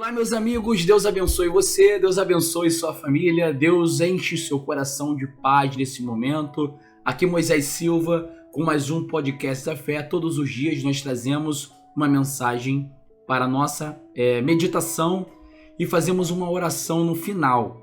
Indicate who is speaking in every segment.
Speaker 1: Olá, meus amigos, Deus abençoe você, Deus abençoe sua família, Deus enche seu coração de paz nesse momento. Aqui Moisés Silva com mais um podcast da fé. Todos os dias nós trazemos uma mensagem para a nossa meditação e fazemos uma oração no final.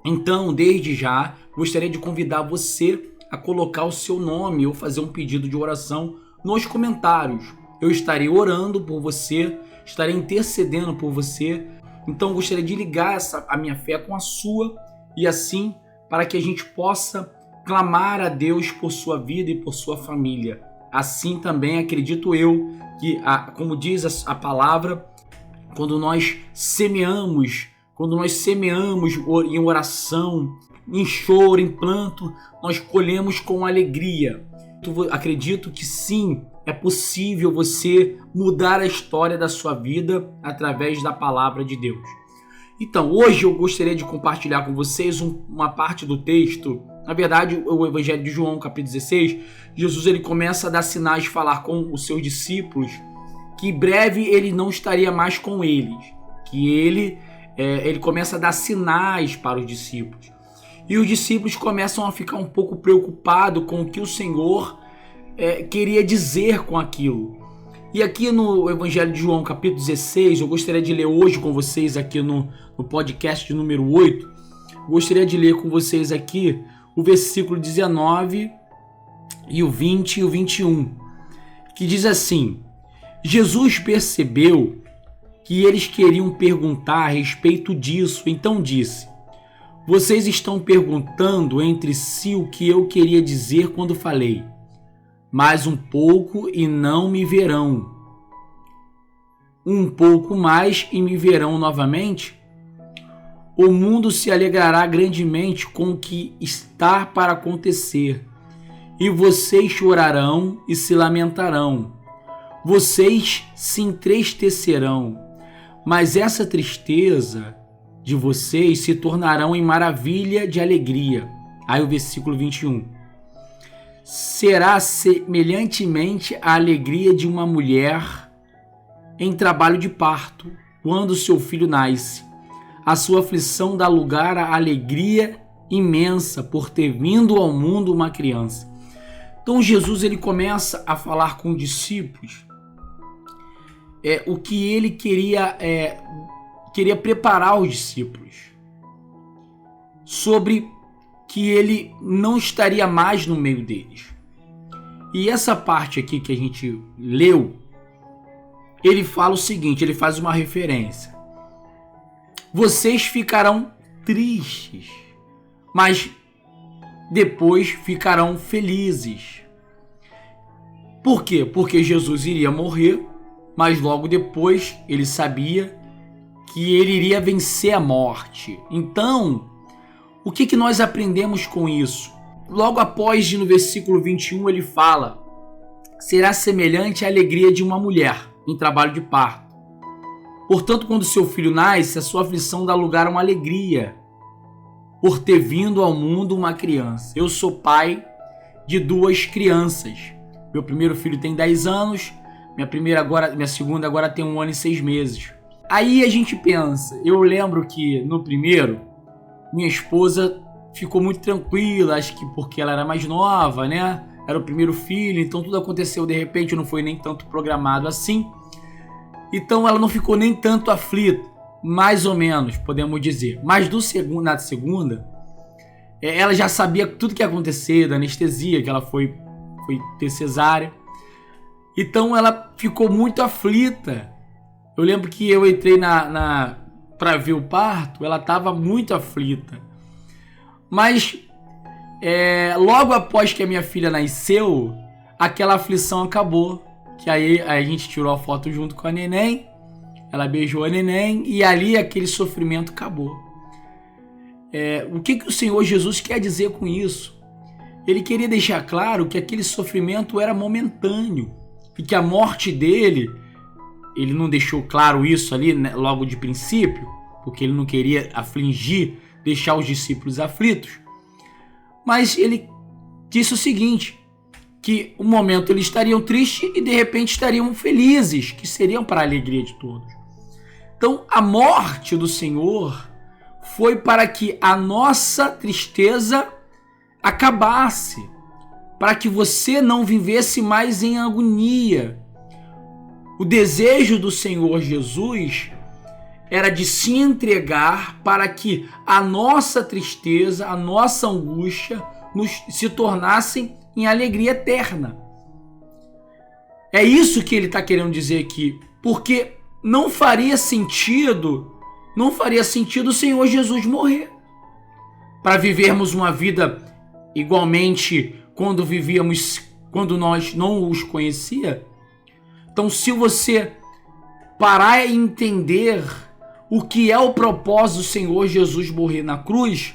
Speaker 1: Então, desde já, gostaria de convidar você a colocar o seu nome ou fazer um pedido de oração nos comentários. Eu estarei orando por você, estarei intercedendo por você. Então, gostaria de ligar a minha fé com a sua e assim, para que a gente possa clamar a Deus por sua vida e por sua família. Assim também acredito eu que, como diz a palavra, quando nós semeamos em oração, em choro, em pranto, nós colhemos com alegria. Eu acredito que sim, é possível você mudar a história da sua vida através da palavra de Deus. Então, hoje eu gostaria de compartilhar com vocês uma parte do texto. Na verdade, o Evangelho de João, capítulo 16, Jesus ele começa a dar sinais de falar com os seus discípulos que em breve ele não estaria mais com eles, que ele começa a dar sinais para os discípulos. E os discípulos começam a ficar um pouco preocupados com o que o Senhor queria dizer com aquilo. E aqui no Evangelho de João, capítulo 16, eu gostaria de ler hoje com vocês aqui no podcast de número 8, gostaria de ler com vocês aqui o versículo 19 e o 20 e o 21, que diz assim: Jesus percebeu que eles queriam perguntar a respeito disso, então disse: vocês estão perguntando entre si o que eu queria dizer quando falei, mais um pouco e não me verão. Um pouco mais e me verão novamente? O mundo se alegrará grandemente com o que está para acontecer, e vocês chorarão e se lamentarão. Vocês se entristecerão, mas essa tristeza de vocês se tornarão em maravilha de alegria. Aí o versículo 21. Será semelhantemente a alegria de uma mulher em trabalho de parto, quando seu filho nasce. A sua aflição dá lugar à alegria imensa por ter vindo ao mundo uma criança. Então Jesus ele começa a falar com os discípulos o que ele queria preparar os discípulos sobre que ele não estaria mais no meio deles. E essa parte aqui que a gente leu, ele fala o seguinte, ele faz uma referência. Vocês ficarão tristes, mas depois ficarão felizes. Por quê? Porque Jesus iria morrer, mas logo depois ele sabia que ele iria vencer a morte. Então, o que nós aprendemos com isso? Logo após, no versículo 21, ele fala: será semelhante à alegria de uma mulher em trabalho de parto. Portanto, quando seu filho nasce, a sua aflição dá lugar a uma alegria por ter vindo ao mundo uma criança. Eu sou pai de 2 crianças. Meu primeiro filho tem 10 anos, minha segunda agora tem 1 ano e 6 meses. Aí a gente pensa, eu lembro que no primeiro, minha esposa ficou muito tranquila, acho que porque ela era mais nova, né? Era o primeiro filho, então tudo aconteceu de repente, não foi nem tanto programado assim. Então ela não ficou nem tanto aflita, mais ou menos, podemos dizer. Mas na segunda, ela já sabia tudo que ia acontecer, da anestesia, que ela foi ter cesárea. Então ela ficou muito aflita. Eu lembro que eu entrei para ver o parto, ela estava muito aflita. Mas logo após que a minha filha nasceu, aquela aflição acabou. Que aí a gente tirou a foto junto com a neném, ela beijou a neném e ali aquele sofrimento acabou. O que o Senhor Jesus quer dizer com isso? Ele queria deixar claro que aquele sofrimento era momentâneo e que a morte dele, ele não deixou claro isso ali, né, logo de princípio, porque ele não queria deixar os discípulos aflitos. Mas ele disse o seguinte, que um momento eles estariam tristes e de repente estariam felizes, que seriam para a alegria de todos. Então, a morte do Senhor foi para que a nossa tristeza acabasse, para que você não vivesse mais em agonia. O desejo do Senhor Jesus era de se entregar para que a nossa tristeza, a nossa angústia se tornassem em alegria eterna. É isso que ele está querendo dizer aqui, porque não faria sentido o Senhor Jesus morrer para vivermos uma vida igualmente quando nós não os conhecia. Então, se você parar e entender o que é o propósito do Senhor Jesus morrer na cruz,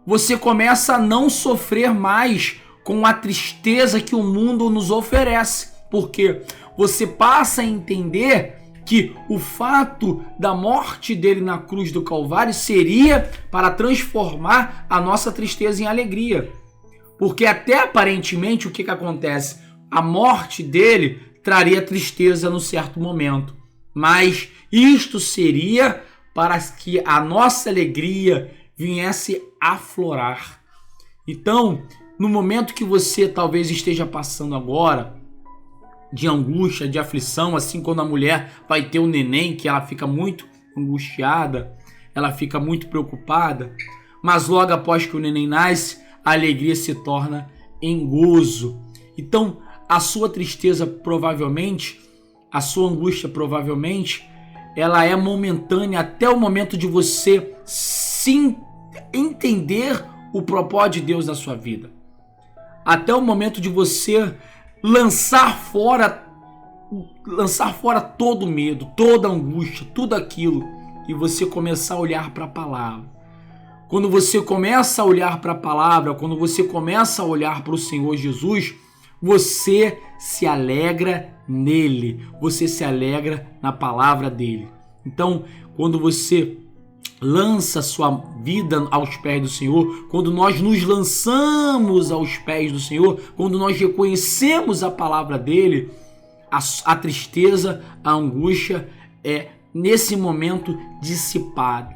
Speaker 1: você começa a não sofrer mais com a tristeza que o mundo nos oferece, porque você passa a entender que o fato da morte dele na cruz do Calvário seria para transformar a nossa tristeza em alegria. Porque até aparentemente o que acontece? A morte dele traria tristeza num certo momento. Mas isto seria para que a nossa alegria viesse a aflorar. Então, no momento que você talvez esteja passando agora, de angústia, de aflição, assim quando a mulher vai ter um neném, que ela fica muito angustiada, ela fica muito preocupada, mas logo após que o neném nasce, a alegria se torna em gozo. Então, a sua tristeza provavelmente, a sua angústia provavelmente, ela é momentânea até o momento de você sim entender o propósito de Deus na sua vida. Até o momento de você lançar fora todo medo, toda angústia, tudo aquilo, e você começar a olhar para a palavra. Quando você começa a olhar para a palavra, quando você começa a olhar para o Senhor Jesus, você se alegra nele, você se alegra na palavra dele. Então, quando você lança sua vida aos pés do Senhor, quando nós nos lançamos aos pés do Senhor, quando nós reconhecemos a palavra dele, a tristeza, a angústia é nesse momento dissipada.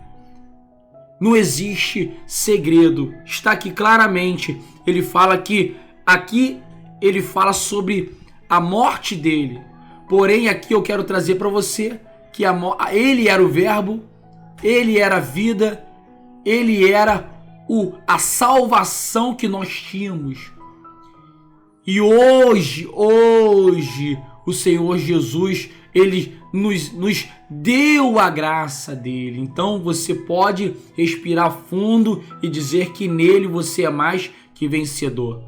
Speaker 1: Não existe segredo. Está aqui claramente. Ele fala que aqui ele fala sobre a morte dele. Porém, aqui eu quero trazer para você que ele era o verbo, ele era a vida, ele era a salvação que nós tínhamos. E hoje o Senhor Jesus, ele nos deu a graça dele. Então você pode respirar fundo e dizer que nele você é mais que vencedor.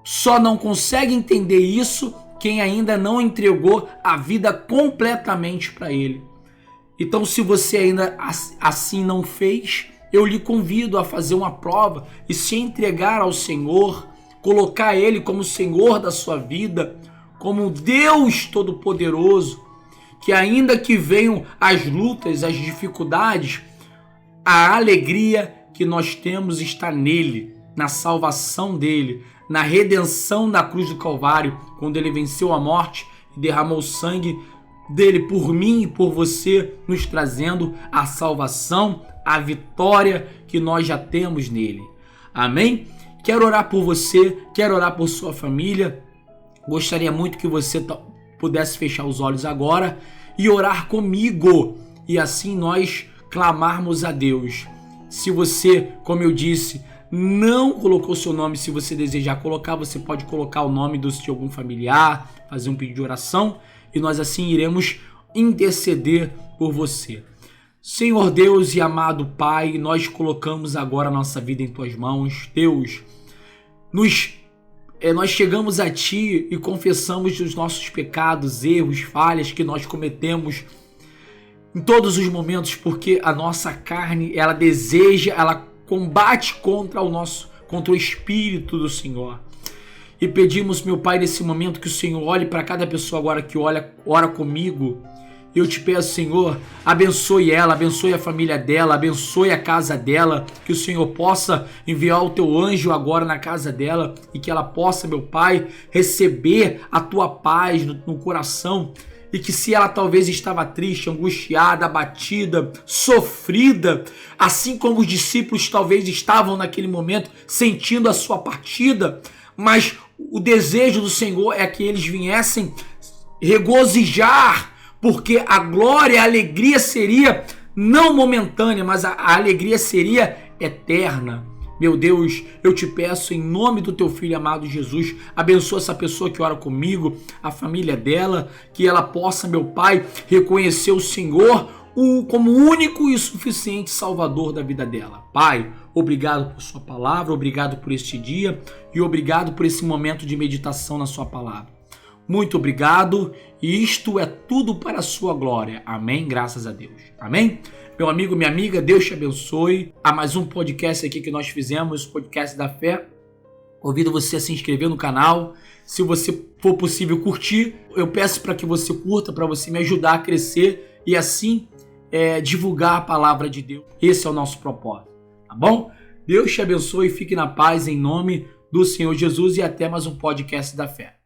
Speaker 1: Só não consegue entender isso quem ainda não entregou a vida completamente para ele. Então, se você ainda assim não fez, eu lhe convido a fazer uma prova e se entregar ao Senhor, colocar ele como Senhor da sua vida, como Deus Todo-Poderoso, que ainda que venham as lutas, as dificuldades, a alegria que nós temos está nele, na salvação dele, na redenção da cruz do Calvário, quando ele venceu a morte e derramou o sangue dele por mim e por você, nos trazendo a salvação, a vitória que nós já temos nele. Amém? Quero orar por você, quero orar por sua família. Gostaria muito que você pudesse fechar os olhos agora e orar comigo, e assim nós clamarmos a Deus. Se você, como eu disse, não colocou seu nome, se você desejar colocar, você pode colocar o nome de algum familiar, fazer um pedido de oração, e nós assim iremos interceder por você. Senhor Deus e amado Pai, nós colocamos agora a nossa vida em Tuas mãos. Deus, nós chegamos a Ti e confessamos os nossos pecados, erros, falhas que nós cometemos em todos os momentos, porque a nossa carne, ela deseja, ela combate contra o Espírito do Senhor. E pedimos, meu Pai, nesse momento que o Senhor olhe para cada pessoa agora que ora comigo. Eu te peço, Senhor, abençoe ela, abençoe a família dela, abençoe a casa dela, que o Senhor possa enviar o teu anjo agora na casa dela e que ela possa, meu Pai, receber a tua paz no coração e que se ela talvez estava triste, angustiada, abatida, sofrida, assim como os discípulos talvez estavam naquele momento sentindo a sua partida, mas o desejo do Senhor é que eles viessem regozijar, porque a glória, a alegria seria não momentânea, mas a alegria seria eterna. Meu Deus, eu te peço em nome do teu filho amado Jesus, abençoa essa pessoa que ora comigo, a família dela, que ela possa, meu Pai, reconhecer o Senhor como único e suficiente Salvador da vida dela. Pai, obrigado por sua palavra, obrigado por este dia e obrigado por esse momento de meditação na sua palavra. Muito obrigado, e isto é tudo para a sua glória. Amém? Graças a Deus. Amém? Meu amigo, minha amiga, Deus te abençoe. Há mais um podcast aqui que nós fizemos, podcast da fé. Convido você a se inscrever no canal. Se você for possível curtir, eu peço para que você curta, para você me ajudar a crescer e assim divulgar a palavra de Deus. Esse é o nosso propósito, tá bom? Deus te abençoe, fique na paz em nome do Senhor Jesus e até mais um podcast da fé.